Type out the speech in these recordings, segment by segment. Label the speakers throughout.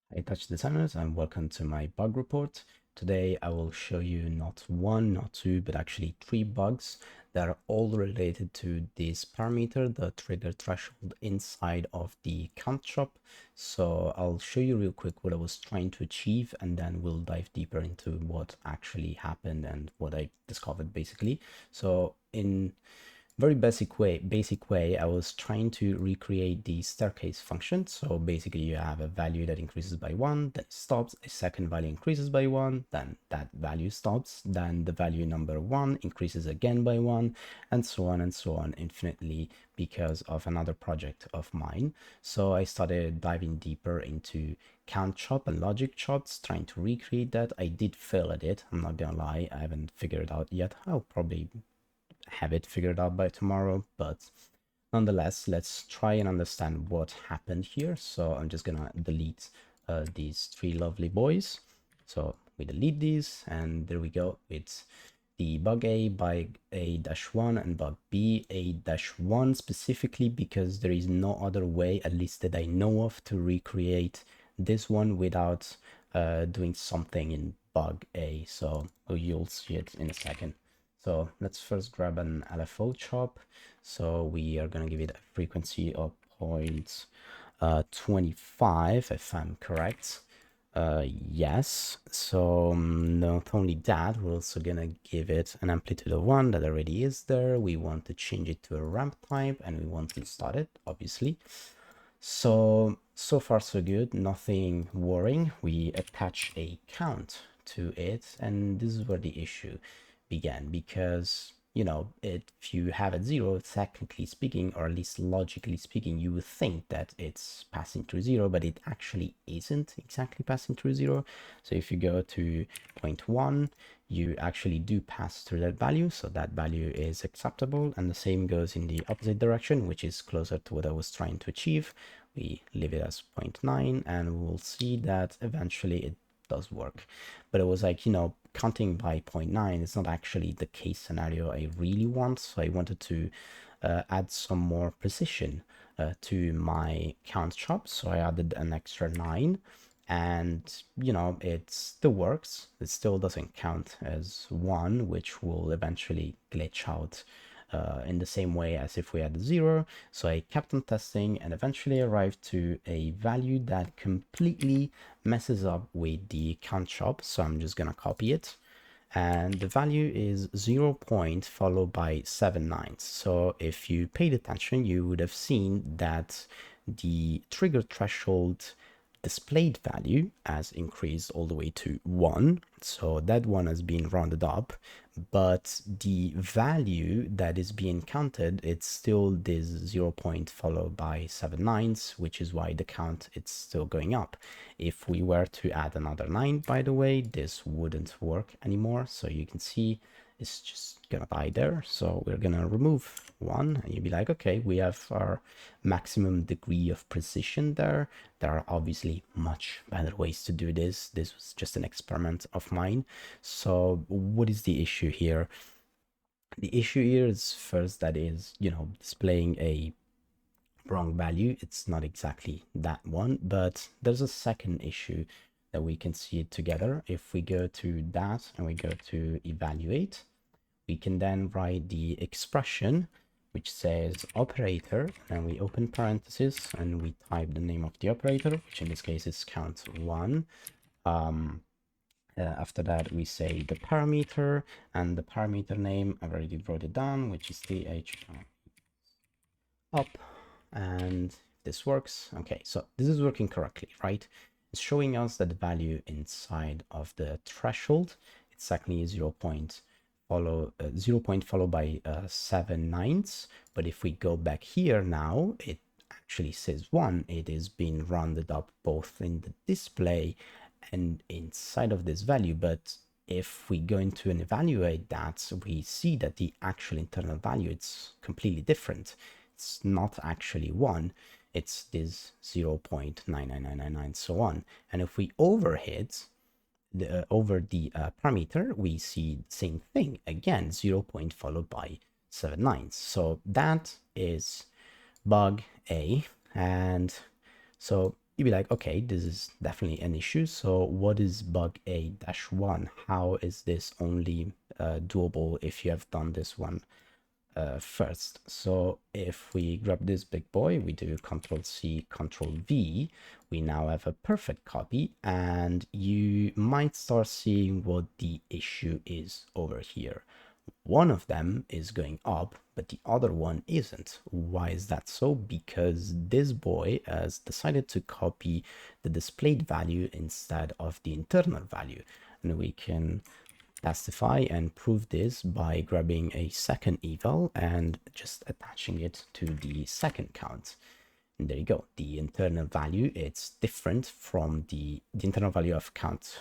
Speaker 1: Hey touch designers, and welcome to my bug report. Today I will show you not one, not two, but actually three bugs that are all related to this parameter, the trigger threshold inside of the CountCHOP. So I'll show you real quick what I was trying to achieve, and then we'll dive deeper into what actually happened and what I discovered basically. So in very basic way, I was trying to recreate the staircase function. So basically you have a value that increases by 1, then stops, a second value increases by 1, then that value stops, then the value number 1 increases again by 1, and so on infinitely, because of another project of mine. So I started diving deeper into CountCHOP and logic chops, trying to recreate that. I did fail at it, I'm not gonna lie, I haven't figured it out yet. I'll probably have it figured out by tomorrow, but nonetheless, let's try and understand what happened here. So I'm just gonna delete these three lovely boys. So we delete these, and there we go. It's the bug A, bug A-1, and bug B, A-1 specifically, because there is no other way, at least that I know of, to recreate this one without doing something in bug A. So you'll see it in a second. So let's first grab an LFO chop. So we are going to give it a frequency of 0.25, if I'm correct. Yes. So not only that, we're also going to give it an amplitude of 1 that already is there. We want to change it to a ramp type, and we want to start it, obviously. So far so good, nothing worrying. We attach a count to it, and this is where the issue began, because you know, if you have a 0, technically speaking, or at least logically speaking, you would think that it's passing through 0, but it actually isn't exactly passing through 0. So if you go to 0.1, you actually do pass through that value, so that value is acceptable, and the same goes in the opposite direction, which is closer to what I was trying to achieve. We leave it as 0.9, and we'll see that eventually it does work. But it was like, you know, counting by 0.9 is not actually the case scenario I really want, so I wanted to add some more precision to my CountCHOP, so I added an extra 9, and you know, it still works. It still doesn't count as 1, which will eventually glitch out in the same way as if we had a 0. So I kept on testing and eventually arrived to a value that completely messes up with the CountCHOP. So I'm just gonna copy it, and the value is 0 point followed by 7 nines. So if you paid attention, you would have seen that the trigger threshold displayed value has increased all the way to 1. So that one has been rounded up, but the value that is being counted, it's still this 0 point followed by 7 nines, which is why the count, it's still going up. If we were to add another 9, by the way, this wouldn't work anymore. So you can see it's just gonna die there. So we're gonna remove 1, and you'll be like, okay, we have our maximum degree of precision there. There are obviously much better ways to do this. This was just an experiment of mine. So what is the issue here? The issue here is first that is, you know, displaying a wrong value. It's not exactly that one, but there's a second issue that we can see it together. If we go to that and we go to evaluate, we can then write the expression which says operator, and we open parentheses and we type the name of the operator, which in this case is count1. After that, we say the parameter, and the parameter name, I've already wrote it down, which is th up, and this works. Okay, so this is working correctly, right? It's showing us that the value inside of the threshold, it's exactly 0 point followed by 7 nines. But if we go back here now, it actually says 1. It is being rounded up both in the display and inside of this value. But if we go into and evaluate that, we see that the actual internal value, it's completely different. It's not actually 1, it's this 0 0.99999, so on. And if we overhit over the parameter, we see the same thing again, 0 point followed by 7 nines. So that is bug A. And so you'd be like, okay, this is definitely an issue. So what is bug A-1? How is this only doable if you have done this one first? So if we grab this big boy, we do Control C, Control V, we now have a perfect copy, and you might start seeing what the issue is over here. One of them is going up, but the other one isn't. Why is that so? Because this boy has decided to copy the displayed value instead of the internal value. And we can testify and prove this by grabbing a second eval and just attaching it to the second count. And there you go. The internal value, it's different from the internal value of count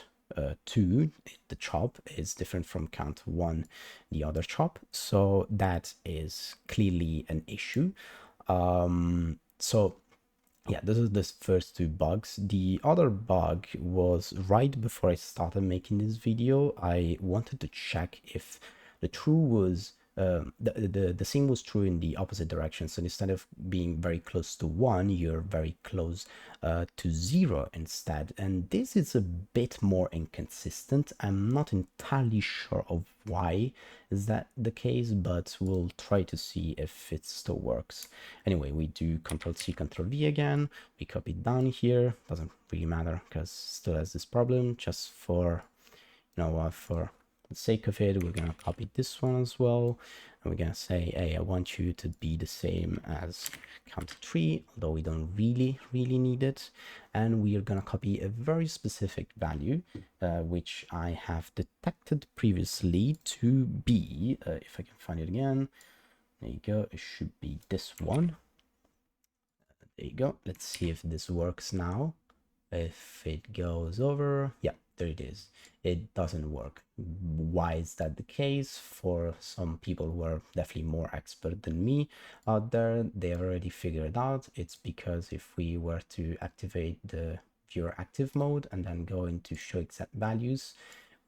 Speaker 1: 2, the chop, is different from count 1, the other chop. So that is clearly an issue. So yeah, this is the first two bugs. The other bug was right before I started making this video. I wanted to check if the true was the same was true in the opposite direction. So instead of being very close to 1, you're very close to 0 instead. And this is a bit more inconsistent. I'm not entirely sure of why is that the case, but we'll try to see if it still works. Anyway, we do Control C, Control V again. We copy it down here. Doesn't really matter because still has this problem. Just for, for the sake of it, we're gonna copy this one as well, and we're gonna say, hey, I want you to be the same as count 3, although we don't really need it. And we are gonna copy a very specific value, which I have detected previously to be, if I can find it again, there you go, it should be this one. There you go. Let's see if this works now. If it goes over, yeah, there it is. It doesn't work. Why is that the case? For some people who are definitely more expert than me out there, they have already figured it out. It's because if we were to activate the viewer active mode and then go into show exact values,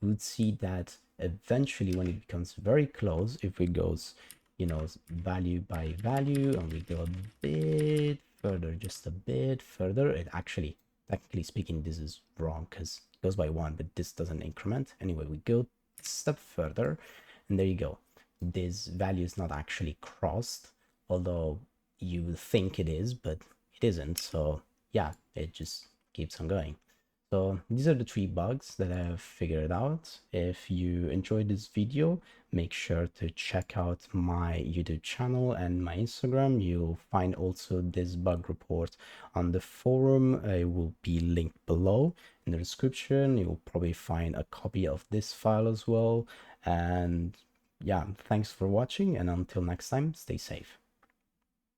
Speaker 1: we would see that eventually when it becomes very close, if it goes, value by value, and we go a bit further, just a bit further, it actually, technically speaking, this is wrong because it goes by 1, but this doesn't increment. Anyway, we go a step further, and there you go. This value is not actually crossed, although you would think it is, but it isn't. So yeah, it just keeps on going. So these are the 3 bugs that I have figured out. If you enjoyed this video, make sure to check out my YouTube channel and my Instagram. You'll find also this bug report on the forum. It will be linked below in the description. You'll probably find a copy of this file as well. And yeah, thanks for watching, and until next time, stay safe.